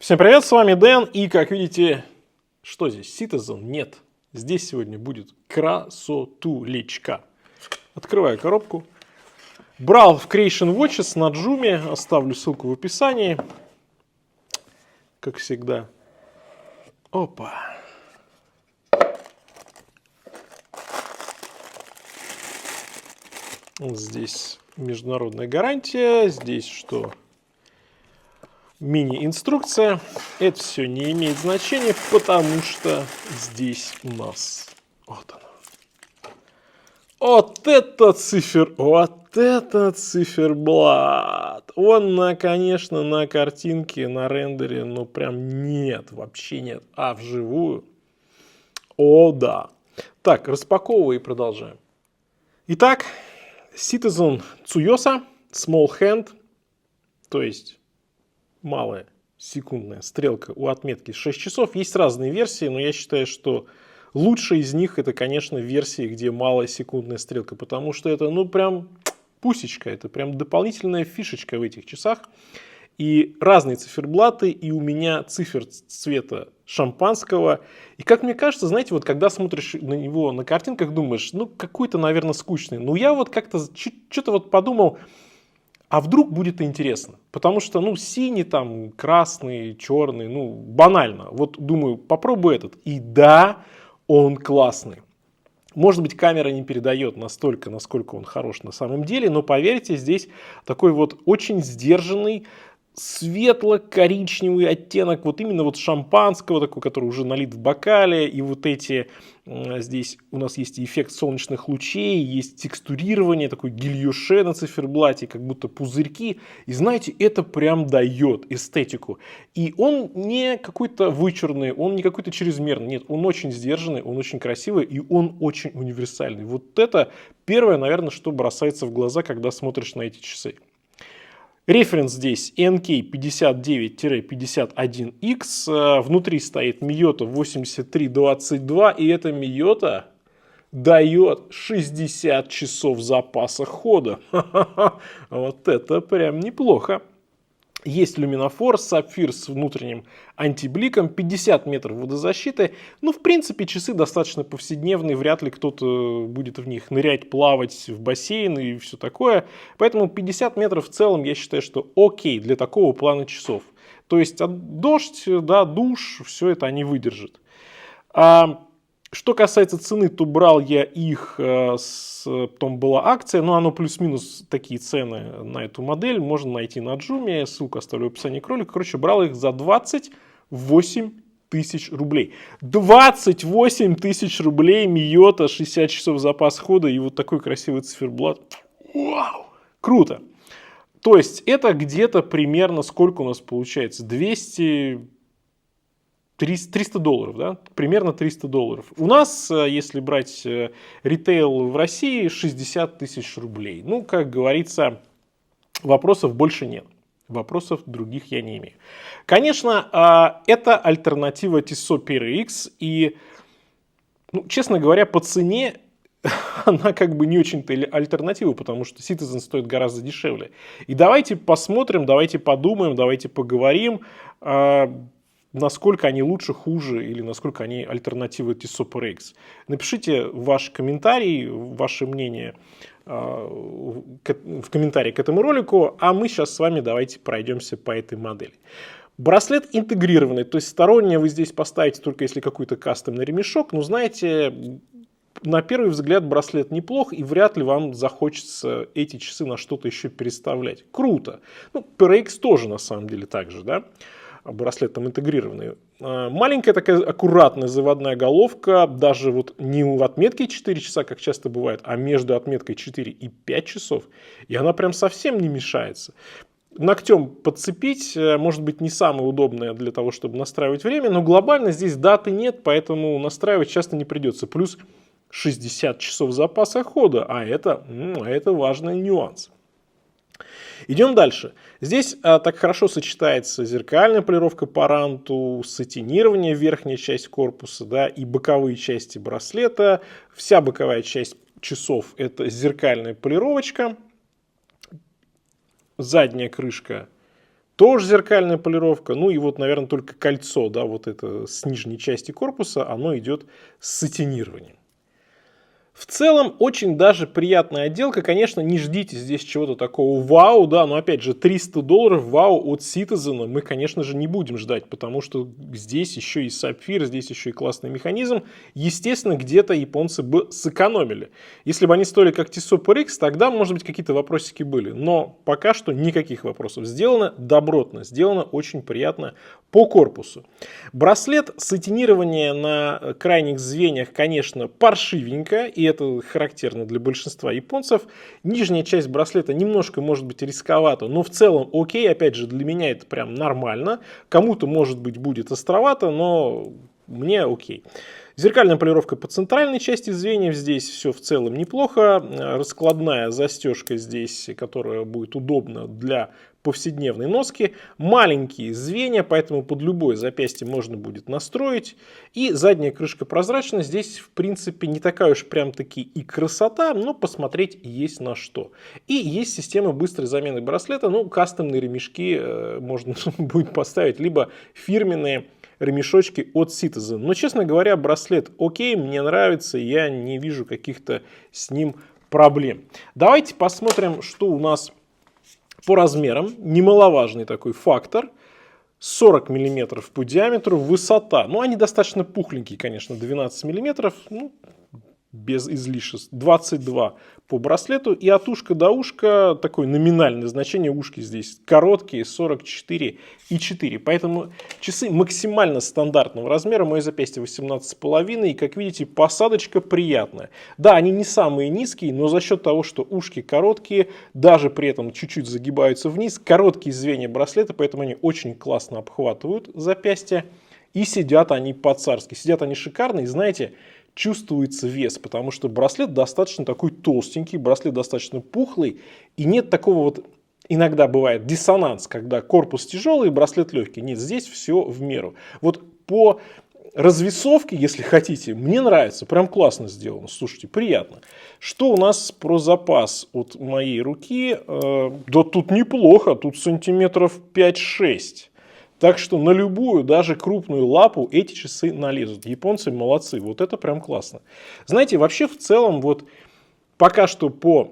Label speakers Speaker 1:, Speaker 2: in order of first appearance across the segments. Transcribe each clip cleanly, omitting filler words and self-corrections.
Speaker 1: Всем привет, с вами Дэн, и как видите, что здесь? Citizen? Нет. Здесь сегодня будет красотулечка. Открываю коробку. Брал в Creation Watches на Джуме, оставлю ссылку в описании. Как всегда. Опа. Вот здесь международная гарантия, здесь что? Мини-инструкция. Это все не имеет значения, потому что здесь у нас вот оно. Вот это циферблат. Он, конечно, на картинке, на рендере, ну прям нет, вообще нет. А вживую? О, да. Так, распаковывай и продолжаем. Итак, Citizen Tsuyosa Small Hand, то есть малая секундная стрелка у отметки 6 часов. Есть разные версии, но я считаю, что лучшая из них это, конечно, версия, где малая секундная стрелка, потому что это, ну, прям пусечка, это прям дополнительная фишечка в этих часах. И разные циферблаты, и у меня цифер цвета шампанского. И как мне кажется, знаете, вот когда смотришь на него на картинках, думаешь, ну, какой-то, наверное, скучный. Но я вот как-то что-то вот подумал, а вдруг будет интересно? Потому что, ну, синий, там, красный, черный, ну, банально. Вот думаю, попробую этот. И да, он классный. Может быть, камера не передает настолько, насколько он хорош на самом деле, но поверьте, здесь такой вот очень сдержанный, светло-коричневый оттенок, вот именно вот шампанского, такой, который уже налит в бокале, и вот эти, здесь у нас есть эффект солнечных лучей, есть текстурирование, такой гильюше на циферблате, как будто пузырьки, и знаете, это прям дает эстетику. И он не какой-то вычурный, он не какой-то чрезмерный, нет, он очень сдержанный, он очень красивый, и он очень универсальный. Вот это первое, наверное, что бросается в глаза, когда смотришь на эти часы. Референс здесь NK59-51X, внутри стоит Miyota 8322, и эта Miyota дает 60 часов запаса хода. Вот это прям неплохо. Есть люминофор, сапфир с внутренним антибликом, 50 метров водозащиты. Ну, в принципе, часы достаточно повседневные, вряд ли кто-то будет в них нырять, плавать в бассейн и все такое. Поэтому 50 метров в целом я считаю, что окей для такого плана часов. То есть дождь, да, душ, все это они выдержат. Что касается цены, то брал я их, потом была акция, но оно плюс-минус такие цены на эту модель можно найти на Джуме, ссылку оставлю в описании к ролику. Короче, брал их за 28 тысяч рублей. 28 тысяч рублей, Miyota, 60 часов запас хода и вот такой красивый циферблат. Вау! Круто! То есть это где-то примерно сколько у нас получается? 300 долларов, да? Примерно 300 долларов. У нас, если брать ритейл в России, 60 тысяч рублей. Ну, как говорится, вопросов больше нет. Вопросов других я не имею. Конечно, это альтернатива Tissot PRX. И, ну, честно говоря, по цене она как бы не очень-то альтернатива, потому что Citizen стоит гораздо дешевле. И давайте посмотрим, давайте подумаем, давайте поговорим, насколько они лучше, хуже, или насколько они альтернативы Tissot PRX. Напишите ваш комментарий, ваше мнение в комментарии к этому ролику, а мы сейчас с вами давайте пройдемся по этой модели. Браслет интегрированный, то есть стороннее вы здесь поставите только если какой-то кастомный ремешок, но знаете, на первый взгляд браслет неплох, и вряд ли вам захочется эти часы на что-то еще переставлять. Круто. Ну, PRX тоже на самом деле так же, да? Браслет там интегрированный. Маленькая такая аккуратная заводная головка, даже вот не в отметке 4 часа, как часто бывает, а между отметкой 4 и 5 часов. И она прям совсем не мешается. Ногтем подцепить, может быть, не самое удобное для того, чтобы настраивать время, но глобально здесь даты нет, поэтому настраивать часто не придется. Плюс 60 часов запаса хода, а это важный нюанс. Идем дальше. Здесь так хорошо сочетается зеркальная полировка по ранту, сатинирование, верхняя часть корпуса, да, и боковые части браслета. Вся боковая часть часов это зеркальная полировочка. Задняя крышка тоже зеркальная полировка. Ну и вот, наверное, только кольцо, да, вот это с нижней части корпуса, оно идет с сатинированием. В целом, очень даже приятная отделка. Конечно, не ждите здесь чего-то такого вау, да, но опять же, $300 вау от Citizen мы, конечно же, не будем ждать, потому что здесь еще и сапфир, здесь еще и классный механизм. Естественно, где-то японцы бы сэкономили. Если бы они стоили как Tissot RX, тогда, может быть, какие-то вопросики были. Но пока что никаких вопросов. Сделано добротно, сделано очень приятно по корпусу. Браслет, сатинирование на крайних звеньях, конечно, паршивенько, и это характерно для большинства японцев. Нижняя часть браслета немножко может быть рисковата, но в целом окей, опять же, для меня это прям нормально. Кому-то, может быть, будет островато, но мне окей. Зеркальная полировка по центральной части звеньев, здесь все в целом неплохо. Раскладная застежка здесь, которая будет удобна для повседневной носки. Маленькие звенья, поэтому под любое запястье можно будет настроить. И задняя крышка прозрачна. Здесь, в принципе, не такая уж прям таки и красота, но посмотреть есть на что. И есть система быстрой замены браслета. Ну, кастомные ремешки можно будет поставить, либо фирменные ремешочки от Citizen. Но, честно говоря, браслет окей, мне нравится, я не вижу каких-то с ним проблем. Давайте посмотрим, что у нас по размерам. Немаловажный такой фактор. 40 мм по диаметру, высота. Ну, они достаточно пухленькие, конечно, 12 мм. Ну, без излишеств. 22 по браслету. И от ушка до ушка такое номинальное значение. Ушки здесь короткие, 44,4. Поэтому часы максимально стандартного размера. Мое запястье 18,5. И, как видите, посадочка приятная. Да, они не самые низкие, но за счет того, что ушки короткие, даже при этом чуть-чуть загибаются вниз, короткие звенья браслета, поэтому они очень классно обхватывают запястье. И сидят они по-царски. Сидят они шикарно. И знаете, чувствуется вес, потому что браслет достаточно такой толстенький, браслет достаточно пухлый, и нет такого вот, иногда бывает диссонанс, когда корпус тяжелый, браслет легкий. Нет, здесь все в меру. Вот по развесовке, если хотите, мне нравится, прям классно сделано, слушайте, приятно. Что у нас про запас от моей руки? Да тут неплохо, тут сантиметров 5-6. Так что на любую, даже крупную лапу эти часы налезут. Японцы молодцы, вот это прям классно. Знаете, вообще в целом вот пока что по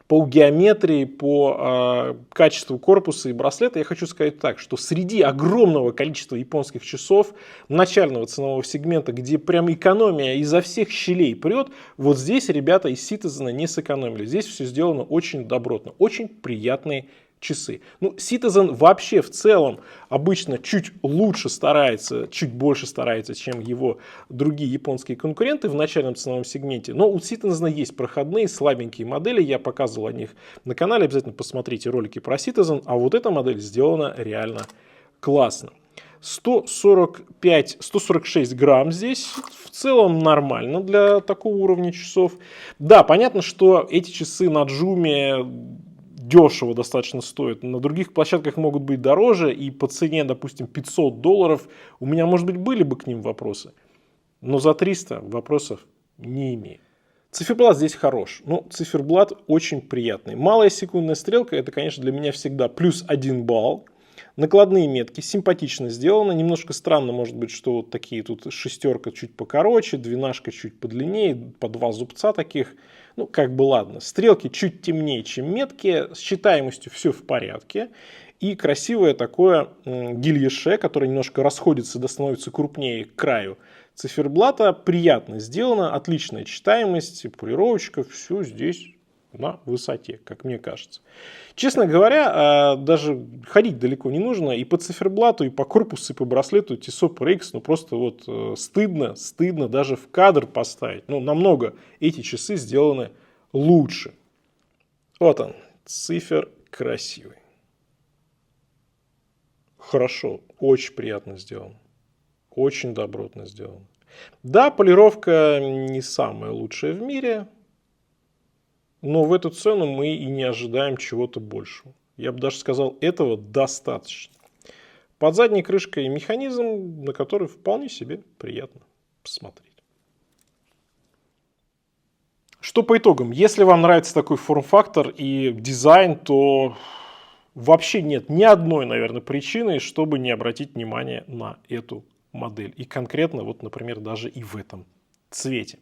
Speaker 1: геометрии, по качеству корпуса и браслета я хочу сказать так, что среди огромного количества японских часов начального ценового сегмента, где прям экономия изо всех щелей прет, вот здесь ребята из Citizen не сэкономили. Здесь все сделано очень добротно, очень приятные часы. Ну, Citizen вообще в целом обычно чуть лучше старается, чуть больше старается, чем его другие японские конкуренты в начальном ценовом сегменте. Но у Citizen есть проходные слабенькие модели. Я показывал о них на канале. Обязательно посмотрите ролики про Citizen. А вот эта модель сделана реально классно. 146 грамм здесь в целом нормально для такого уровня часов. Да, понятно, что эти часы на Joomla дешево достаточно стоят. На других площадках могут быть дороже, и по цене, допустим, $500 у меня, может быть, были бы к ним вопросы. Но за 300 вопросов не имею. Циферблат здесь хорош. Ну, циферблат очень приятный. Малая секундная стрелка, это, конечно, для меня всегда плюс 1 балл. Накладные метки симпатично сделаны. Немножко странно, может быть, что вот такие тут шестерка чуть покороче, двенашка чуть подлиннее, по 2 зубца таких. Ну, как бы ладно. Стрелки чуть темнее, чем метки. С читаемостью все в порядке. И красивое такое гильеше, которое немножко расходится, да становится крупнее к краю циферблата. Приятно сделано. Отличная читаемость, полировочка. Все здесь на высоте, как мне кажется. Честно говоря, даже ходить далеко не нужно. И по циферблату, и по корпусу, и по браслету Tissot RX, ну просто вот стыдно даже в кадр поставить. Ну, намного эти часы сделаны лучше. Вот он, цифер красивый. Хорошо, очень приятно сделан. Очень добротно сделан. Да, полировка не самая лучшая в мире. Но в эту цену мы и не ожидаем чего-то большего. Я бы даже сказал, этого достаточно. Под задней крышкой механизм, на который вполне себе приятно посмотреть. Что по итогам? Если вам нравится такой форм-фактор и дизайн, то вообще нет ни одной, наверное, причины, чтобы не обратить внимание на эту модель. И конкретно, вот, например, даже и в этом цвете.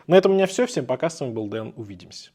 Speaker 1: На этом у меня все. Всем пока. С вами был Дэн. Увидимся.